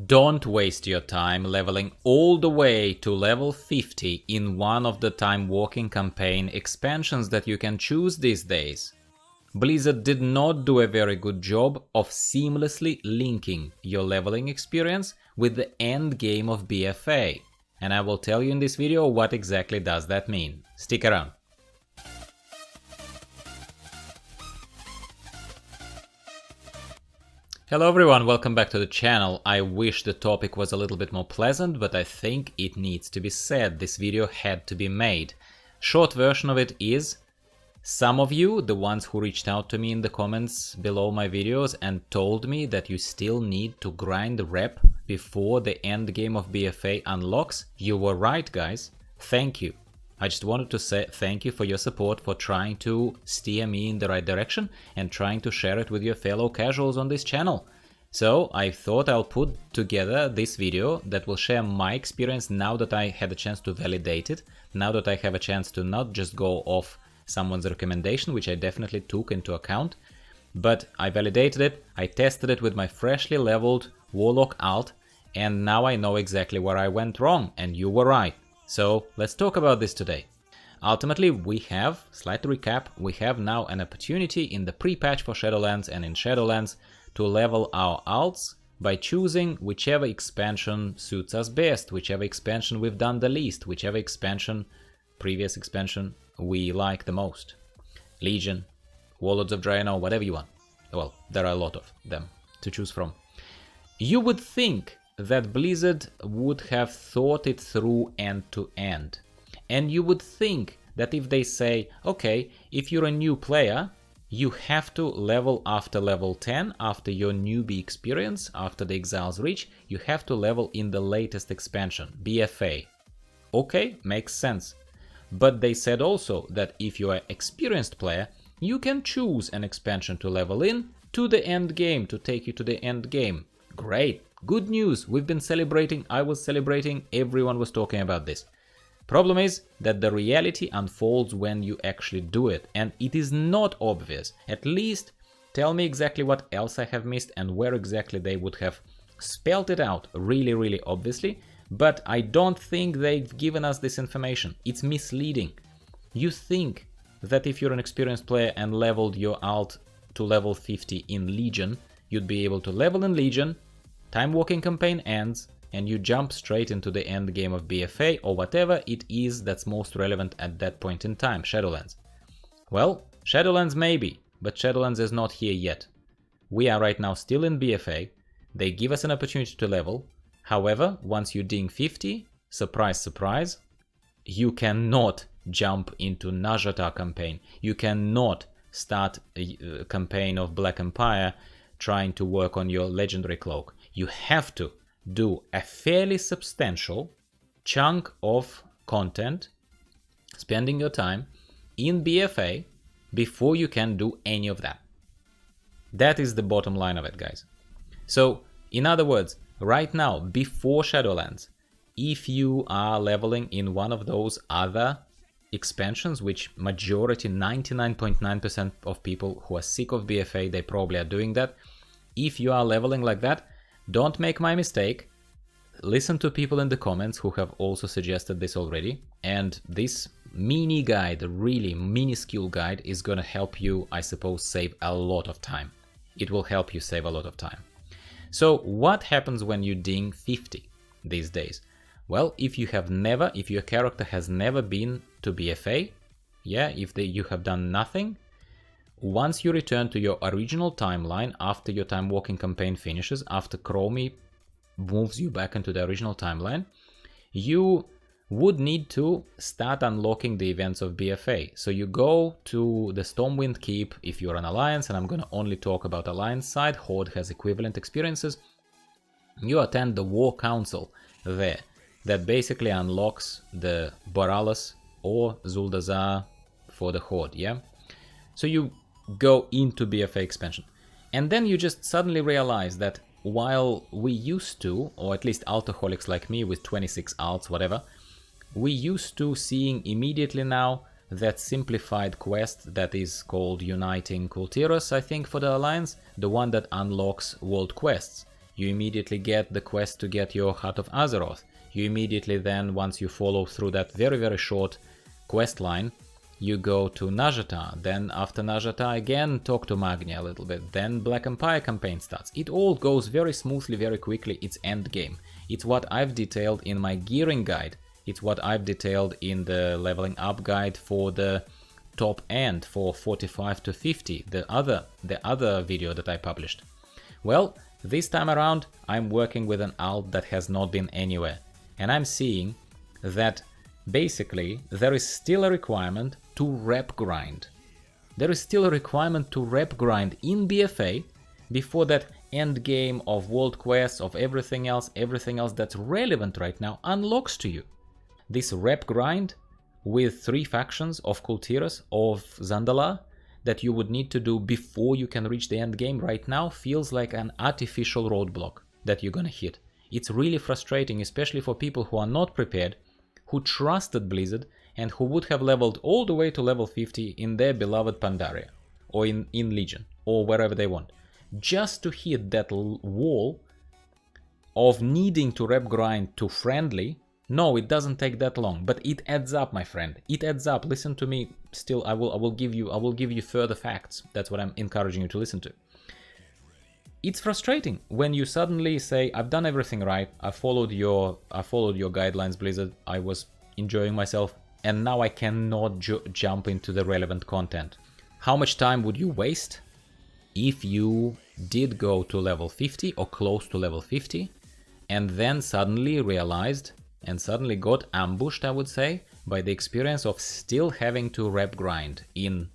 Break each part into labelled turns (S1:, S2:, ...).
S1: Don't waste your time leveling all the way to level 50 in one of the Timewalking Campaign expansions that you can choose these days. Blizzard did not do a very good job of seamlessly linking your leveling experience with the end game of BfA, and I will tell you in this video what exactly does that mean. Stick around. Hello everyone, welcome back to the channel. I wish the topic was a little bit more pleasant, but I think it needs to be said. This video had to be made. Short version of it is, some of you, the ones who reached out to me in the comments below my videos and told me that you still need to grind rep before the end game of BfA unlocks, you were right, guys. Thank you. I just wanted to say thank you for your support, for trying to steer me in the right direction and trying to share it with your fellow casuals on this channel. So I thought I'll put together this video that will share my experience now that I had a chance to validate it, now that I have a chance to not just go off someone's recommendation, which I definitely took into account, but I validated it, I tested it with my freshly leveled Warlock alt, and now I know exactly where I went wrong, and you were right. So let's talk about this today. Ultimately, we have, slight recap, we have now an opportunity in the pre-patch for Shadowlands and in Shadowlands to level our alts by choosing whichever expansion suits us best, whichever expansion we've done the least, whichever expansion, previous expansion, we like the most. Legion, Warlords of Draenor, whatever you want. Well, there are a lot of them to choose from. You would think that Blizzard would have thought it through end to end. And you would think that if they say, okay, if you're a new player, you have to level after level 10, after your newbie experience, after the Exile's Reach, you have to level in the latest expansion, BfA. Okay, makes sense. But they said also that if you are an experienced player, you can choose an expansion to level in to the end game, to take you to the end game. Great. Good news, we've been celebrating, I was celebrating, everyone was talking about this. Problem is that the reality unfolds when you actually do it, and it is not obvious. At least tell me exactly what else I have missed and where exactly they would have spelled it out really obviously, but I don't think they've given us this information. It's misleading. You think that if you're an experienced player and leveled your alt to level 50 in Legion, you'd be able to level in Legion, Timewalking Campaign ends, and you jump straight into the end game of BfA or whatever it is that's most relevant at that point in time, Shadowlands. Well, Shadowlands maybe, but Shadowlands is not here yet. We are right now still in BfA, they give us an opportunity to level. However, once you ding 50, surprise surprise, you cannot jump into Naz'jatar campaign. You cannot start a campaign of Black Empire trying to work on your legendary cloak. You have to do a fairly substantial chunk of content, spending your time in BfA before you can do any of that. That is the bottom line of it, guys. So, in other words, right now, before Shadowlands, if you are leveling in one of those other expansions, which majority, 99.9% of people who are sick of BfA, they probably are doing that. If you are leveling like that, don't make my mistake. Listen to people in the comments who have also suggested this already. And this mini guide, really minuscule guide, is gonna help you, I suppose, save a lot of time. It will help you save a lot of time. So what happens when you ding 50 these days? Well, if your character has never been to BfA, yeah, if you have done nothing, once you return to your original timeline after your Timewalking campaign finishes, after Chromie moves you back into the original timeline, you would need to start unlocking the events of BfA. So you go to the Stormwind Keep if you're an Alliance, and I'm going to only talk about Alliance side, Horde has equivalent experiences. You attend the War Council there, that basically unlocks the Boralis or Zuldazar for the Horde, yeah? So you go into BfA expansion, and then you just suddenly realize that while we used to, or at least alcoholics like me with 26 alts, whatever, we used to seeing immediately now that simplified quest that is called Uniting Kultiras, I think, for the Alliance, the one that unlocks world quests. You immediately get the quest to get your Heart of Azeroth. You immediately then, once you follow through that very, very short quest line, you go to Naz'jatar. Then after Naz'jatar again talk to Magni a little bit. Then Black Empire campaign starts. It all goes very smoothly, very quickly. It's endgame. It's what I've detailed in my gearing guide. It's what I've detailed in the leveling up guide for the top end for 45 to 50, the other video that I published. Well, this time around I'm working with an alt that has not been anywhere, and I'm seeing that basically there is still a requirement to rep grind. There is still a requirement to rep grind in BfA before that end game of world quests, of everything else that's relevant right now unlocks to you. This rep grind with 3 factions of Kultiras, of Zandalar, that you would need to do before you can reach the end game right now feels like an artificial roadblock that you're gonna hit. It's really frustrating, especially for people who are not prepared, who trusted Blizzard and who would have leveled all the way to level 50 in their beloved Pandaria or in Legion or wherever they want, just to hit that wall of needing to rep grind to friendly. No, it doesn't take that long, but it adds up, my friend. It adds up. Listen to me. Still, I will give you further facts. That's what I'm encouraging you to listen to. It's frustrating when you suddenly say, "I've done everything right. I followed your guidelines, Blizzard. I was enjoying myself, and now I cannot jump into the relevant content." How much time would you waste if you did go to level 50 or close to level 50, and then suddenly realized and suddenly got ambushed, I would say, by the experience of still having to rep grind in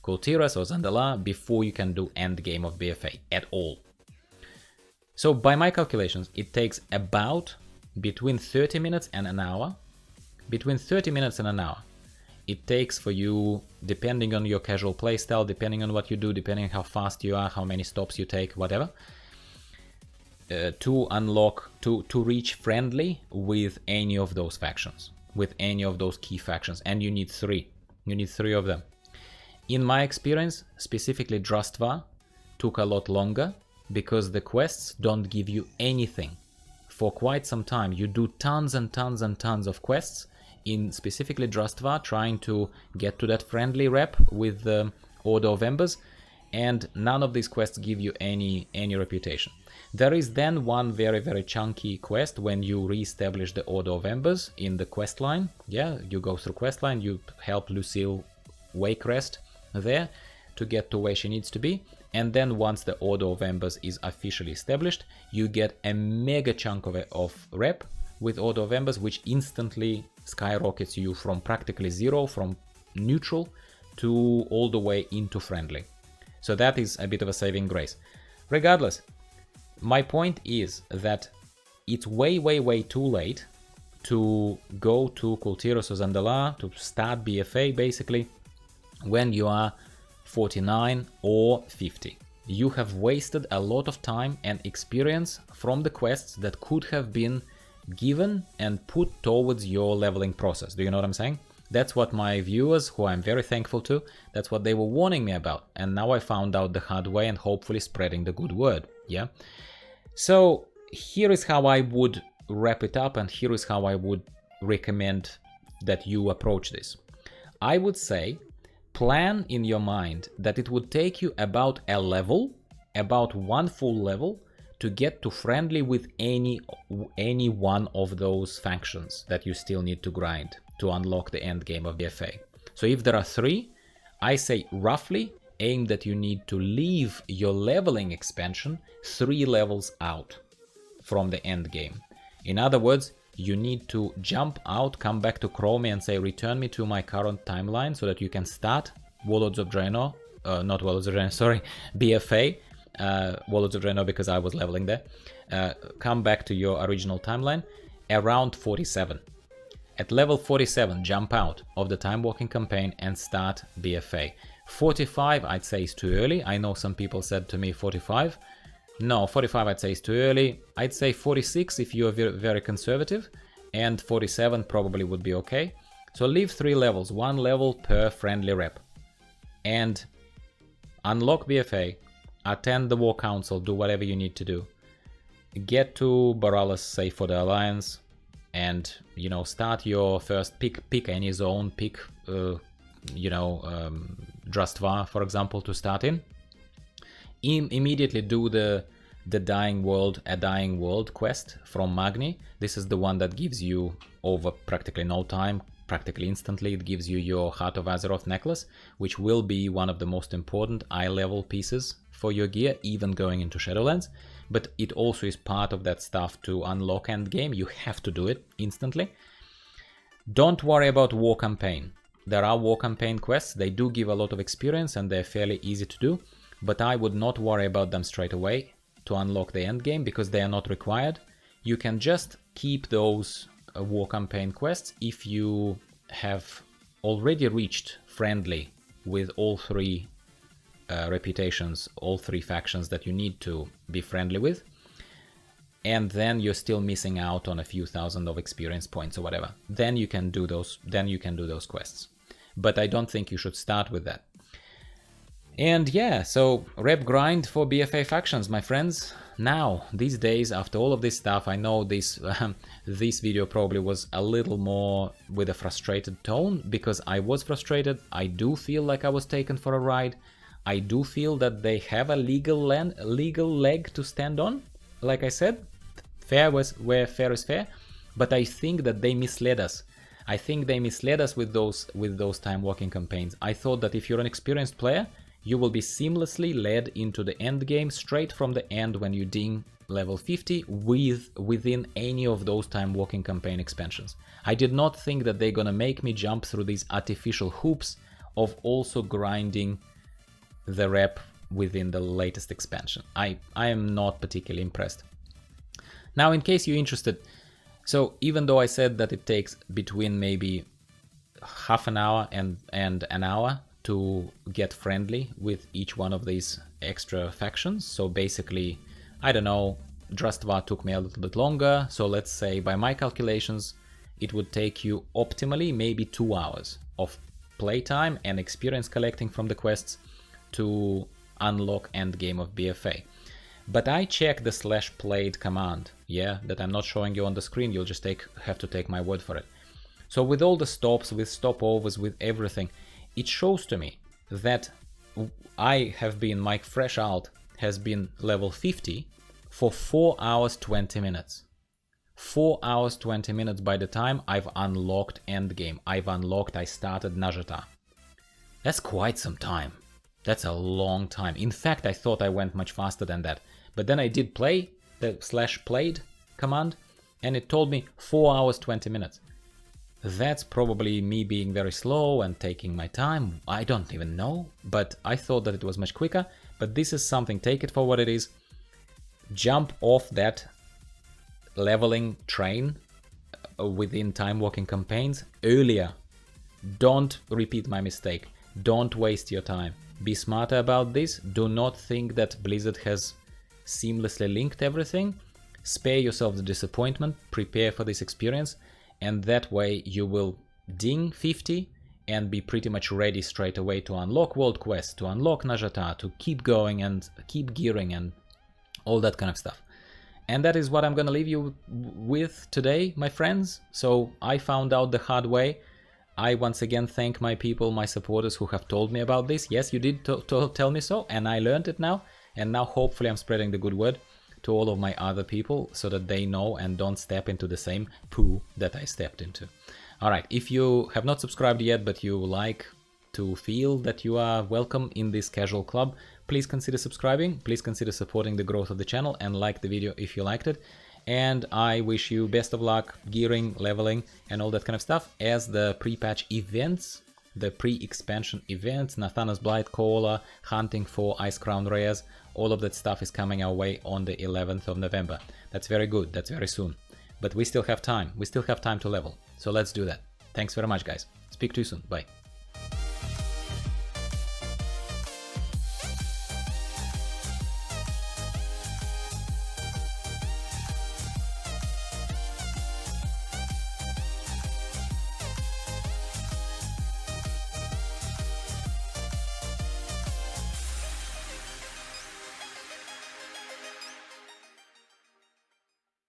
S1: Kultiras or Zandalar before you can do endgame of BfA at all? So by my calculations, it takes about between 30 minutes and an hour. Between 30 minutes and an hour. It takes for you, depending on your casual playstyle, depending on what you do, depending on how fast you are, how many stops you take, whatever, to unlock, to reach friendly with any of those factions, with any of those key factions, and you need 3. You need 3 of them. In my experience, specifically Naz'jatar took a lot longer because the quests don't give you anything. For quite some time, you do tons and tons and tons of quests in specifically Naz'jatar, trying to get to that friendly rep with the Order of Embers, and none of these quests give you any reputation. There is then one very, very chunky quest when you re-establish the Order of Embers in the quest line. Yeah, you go through quest line, you help Lucille Waycrest there to get to where she needs to be, and then once the Order of Embers is officially established, you get a mega chunk of rep with Order of Embers, which instantly skyrockets you from practically 0, from neutral, to all the way into friendly. So that is a bit of a saving grace. Regardless, my point is that it's way, way, way too late to go to Kultiras or Zandalar, to start BfA basically, when you are 49 or 50. You have wasted a lot of time and experience from the quests that could have been given and put towards your leveling process. Do you know what I'm saying? That's what my viewers, who I'm very thankful to, that's what they were warning me about. And now I found out the hard way and hopefully spreading the good word. Yeah. So here is how I would wrap it up, and here is how I would recommend that you approach this. I would say plan in your mind that it would take you about a level, about 1 full level, to get to friendly with any one of those factions that you still need to grind to unlock the end game of BfA. So if there are 3, I say roughly aim that you need to leave your leveling expansion 3 levels out from the end game. In other words, you need to jump out, come back to Chromie and say return me to my current timeline so that you can start Warlords of Draenor, not Warlords of Draenor, sorry, BfA, Warlords of Draenor, because I was leveling there. Come back to your original timeline around 47. At level 47, jump out of the Timewalking campaign and start BfA. 45 I'd say is too early. I know some people said to me 45. No, 45 I'd say is too early. I'd say 46 if you're very conservative, and 47 probably would be okay. So leave 3 levels, 1 level per friendly rep. And unlock BfA, attend the War Council, do whatever you need to do. get to Borealis, say for the Alliance, and you know, start your first pick any zone, pick Naz'jatar, for example, to start in. Immediately do the dying world quest from Magni. This is the one that gives you, over practically no time, practically instantly, it gives you your Heart of Azeroth necklace, which will be one of the most important eye level pieces for your gear, even going into Shadowlands. But it also is part of that stuff to unlock endgame. You have to do it instantly. Don't worry about War Campaign. There are War Campaign quests. They do give a lot of experience and they're fairly easy to do, but I would not worry about them straight away to unlock the endgame, because they are not required. You can just keep those War Campaign quests if you have already reached friendly with all three reputations, all three factions that you need to be friendly with, and then you're still missing out on a few thousand of experience points or whatever. Then you can do those. Then you can do those quests. But I don't think you should start with that. And yeah, so rep grind for BfA factions, my friends. Now, these days, after all of this stuff, I know this this video probably was a little more with a frustrated tone, because I was frustrated. I do feel like I was taken for a ride. I do feel that they have a legal leg to stand on. Like I said, fair was where fair is fair, but I think that they misled us. I think they misled us with those Timewalking campaigns. I thought that if you're an experienced player, you will be seamlessly led into the end game straight from the end when you ding level 50 within any of those Timewalking campaign expansions. I did not think that they're gonna make me jump through these artificial hoops of also grinding the rep within the latest expansion. I am not particularly impressed. Now, in case you're interested, so even though I said that it takes between maybe half an hour and an hour to get friendly with each one of these extra factions, so basically, I don't know, Naz'jatar took me a little bit longer, so let's say by my calculations it would take you optimally maybe 2 hours of playtime and experience collecting from the quests to unlock endgame of BfA. But I checked the /played command, yeah, that I'm not showing you on the screen, you'll just have to take my word for it. So with all the stops, with stopovers, with everything, it shows to me that my fresh alt has been level 50 for 4 hours 20 minutes. 4 hours 20 minutes by the time I've unlocked endgame. I started Naz'jatar. That's quite some time. That's a long time. In fact, I thought I went much faster than that. But then I did play the /played command and it told me 4 hours 20 minutes. That's probably me being very slow and taking my time. I don't even know, but I thought that it was much quicker. But this is something, take it for what it is. Jump off that leveling train within Timewalking campaigns earlier. Don't repeat my mistake. Don't waste your time. Be smarter about this. Do not think that Blizzard has seamlessly linked everything. Spare yourself the disappointment. Prepare for this experience. And that way you will ding 50 and be pretty much ready straight away to unlock world quests, to unlock Naz'jatar, to keep going and keep gearing and all that kind of stuff. And that is what I'm gonna leave you with today, my friends. So I found out the hard way. I once again thank my people, my supporters who have told me about this. Yes, you did tell me so, and I learned it now. And now hopefully I'm spreading the good word to all of my other people so that they know and don't step into the same poo that I stepped into. Alright, if you have not subscribed yet but you like to feel that you are welcome in this casual club, please consider subscribing, please consider supporting the growth of the channel and like the video if you liked it. And I wish you best of luck gearing, leveling and all that kind of stuff as the pre-patch events, the pre-expansion events, Nathana's Blight, Koala, hunting for Ice Crown Rares, all of that stuff is coming our way on the 11th of November. That's very good, that's very soon. But we still have time, to level. So let's do that. Thanks very much, guys. Speak to you soon, bye.